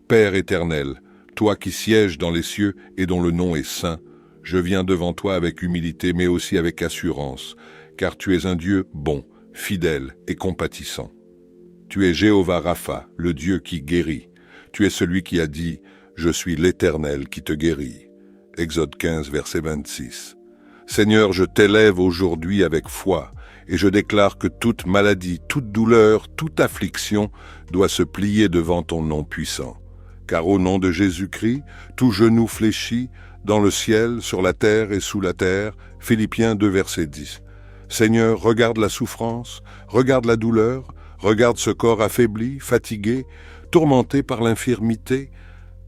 Père éternel, toi qui sièges dans les cieux et dont le nom est saint, je viens devant toi avec humilité mais aussi avec assurance, car tu es un Dieu bon, fidèle et compatissant. Tu es Jéhovah Rapha, le Dieu qui guérit. Tu es celui qui a dit « Je suis l'Éternel qui te guérit ». Exode 15, verset 26. Seigneur, je t'élève aujourd'hui avec foi, et je déclare que toute maladie, toute douleur, toute affliction doit se plier devant ton nom puissant. Car au nom de Jésus-Christ, tout genou fléchit, dans le ciel, sur la terre et sous la terre. Philippiens 2, verset 10. Seigneur, regarde la souffrance, regarde la douleur, regarde ce corps affaibli, fatigué, tourmenté par l'infirmité.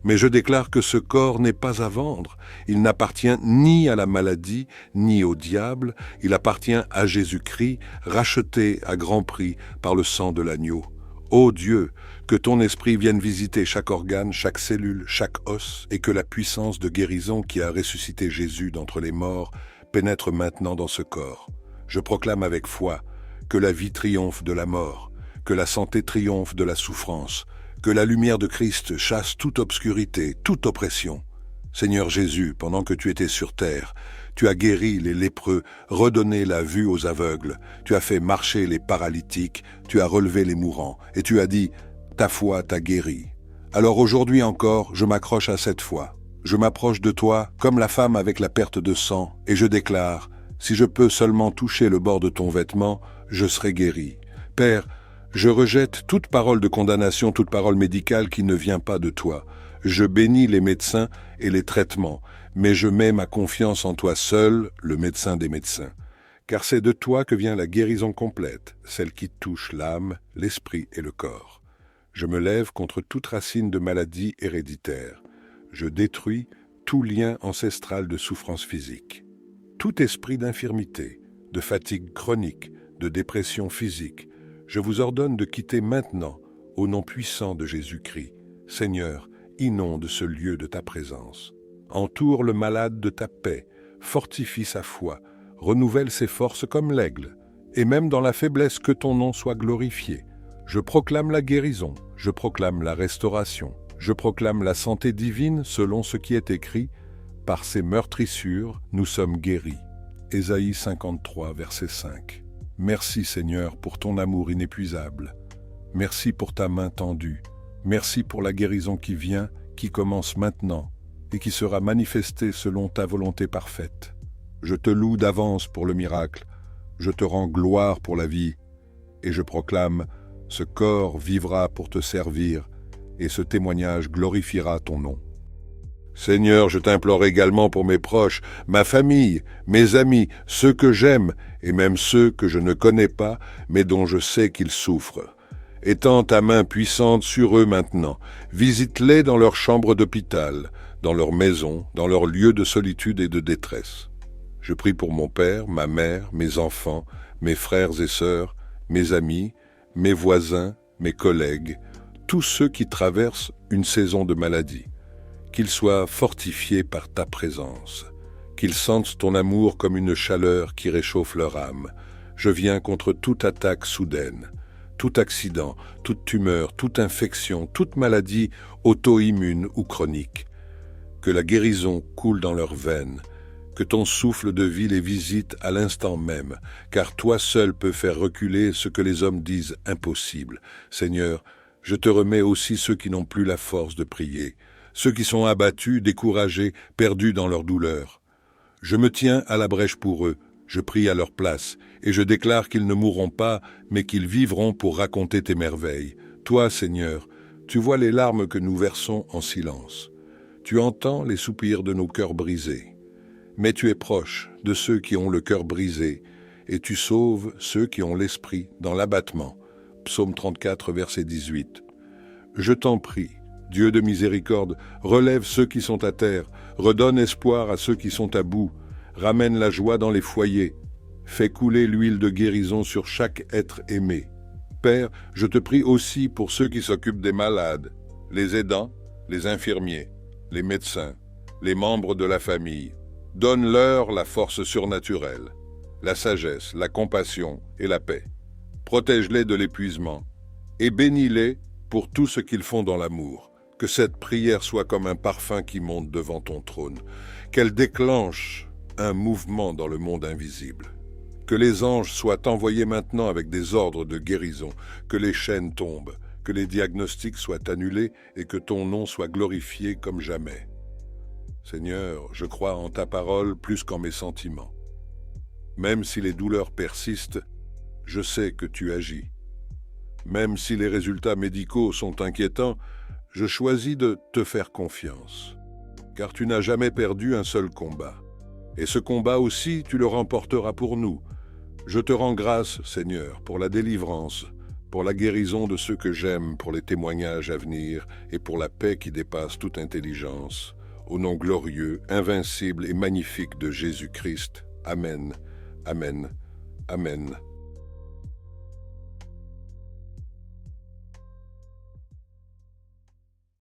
Mais je déclare que ce corps n'est pas à vendre. Il n'appartient ni à la maladie, ni au diable. Il appartient à Jésus-Christ, racheté à grand prix par le sang de l'agneau. Ô Dieu, que ton esprit vienne visiter chaque organe, chaque cellule, chaque os, et que la puissance de guérison qui a ressuscité Jésus d'entre les morts pénètre maintenant dans ce corps. Je proclame avec foi que la vie triomphe de la mort, que la santé triomphe de la souffrance, que la lumière de Christ chasse toute obscurité, toute oppression. Seigneur Jésus, pendant que tu étais sur terre, tu as guéri les lépreux, redonné la vue aux aveugles, tu as fait marcher les paralytiques, tu as relevé les mourants, et tu as dit « Ta foi t'a guéri ». Alors aujourd'hui encore, je m'accroche à cette foi. Je m'approche de toi comme la femme avec la perte de sang, et je déclare « Si je peux seulement toucher le bord de ton vêtement, je serai guéri ». Père, je rejette toute parole de condamnation, toute parole médicale qui ne vient pas de toi. Je bénis les médecins et les traitements, mais je mets ma confiance en toi seul, le médecin des médecins. Car c'est de toi que vient la guérison complète, celle qui touche l'âme, l'esprit et le corps. Je me lève contre toute racine de maladie héréditaire. Je détruis tout lien ancestral de souffrance physique. Tout esprit d'infirmité, de fatigue chronique, de dépression physique, je vous ordonne de quitter maintenant, au nom puissant de Jésus-Christ. Seigneur, inonde ce lieu de ta présence. Entoure le malade de ta paix, fortifie sa foi, renouvelle ses forces comme l'aigle, et même dans la faiblesse que ton nom soit glorifié. Je proclame la guérison, je proclame la restauration, je proclame la santé divine selon ce qui est écrit, « Par ses meurtrissures, nous sommes guéris ». Ésaïe 53, verset 5. Merci Seigneur pour ton amour inépuisable. Merci pour ta main tendue. Merci pour la guérison qui vient, qui commence maintenant et qui sera manifestée selon ta volonté parfaite. Je te loue d'avance pour le miracle. Je te rends gloire pour la vie. Et je proclame, ce corps vivra pour te servir et ce témoignage glorifiera ton nom. Seigneur, je t'implore également pour mes proches, ma famille, mes amis, ceux que j'aime, et même ceux que je ne connais pas, mais dont je sais qu'ils souffrent. Étends ta main puissante sur eux maintenant. Visite-les dans leur chambre d'hôpital, dans leur maison, dans leur lieu de solitude et de détresse. Je prie pour mon père, ma mère, mes enfants, mes frères et sœurs, mes amis, mes voisins, mes collègues, tous ceux qui traversent une saison de maladie. Qu'ils soient fortifiés par ta présence, qu'ils sentent ton amour comme une chaleur qui réchauffe leur âme. Je viens contre toute attaque soudaine, tout accident, toute tumeur, toute infection, toute maladie auto-immune ou chronique. Que la guérison coule dans leurs veines, que ton souffle de vie les visite à l'instant même, car toi seul peux faire reculer ce que les hommes disent impossible. Seigneur, je te remets aussi ceux qui n'ont plus la force de prier, ceux qui sont abattus, découragés, perdus dans leur douleur. Je me tiens à la brèche pour eux, je prie à leur place, et je déclare qu'ils ne mourront pas, mais qu'ils vivront pour raconter tes merveilles. Toi, Seigneur, tu vois les larmes que nous versons en silence. Tu entends les soupirs de nos cœurs brisés. Mais tu es proche de ceux qui ont le cœur brisé, et tu sauves ceux qui ont l'esprit dans l'abattement. Psaume 34, verset 18. Je t'en prie, Dieu de miséricorde, relève ceux qui sont à terre, redonne espoir à ceux qui sont à bout, ramène la joie dans les foyers, fais couler l'huile de guérison sur chaque être aimé. Père, je te prie aussi pour ceux qui s'occupent des malades, les aidants, les infirmiers, les médecins, les membres de la famille. Donne-leur la force surnaturelle, la sagesse, la compassion et la paix. Protège-les de l'épuisement et bénis-les pour tout ce qu'ils font dans l'amour. Que cette prière soit comme un parfum qui monte devant ton trône, qu'elle déclenche un mouvement dans le monde invisible. Que les anges soient envoyés maintenant avec des ordres de guérison, que les chaînes tombent, que les diagnostics soient annulés et que ton nom soit glorifié comme jamais. Seigneur, je crois en ta parole plus qu'en mes sentiments. Même si les douleurs persistent, je sais que tu agis. Même si les résultats médicaux sont inquiétants, je choisis de te faire confiance, car tu n'as jamais perdu un seul combat. Et ce combat aussi, tu le remporteras pour nous. Je te rends grâce, Seigneur, pour la délivrance, pour la guérison de ceux que j'aime, pour les témoignages à venir et pour la paix qui dépasse toute intelligence. Au nom glorieux, invincible et magnifique de Jésus-Christ. Amen, Amen, Amen.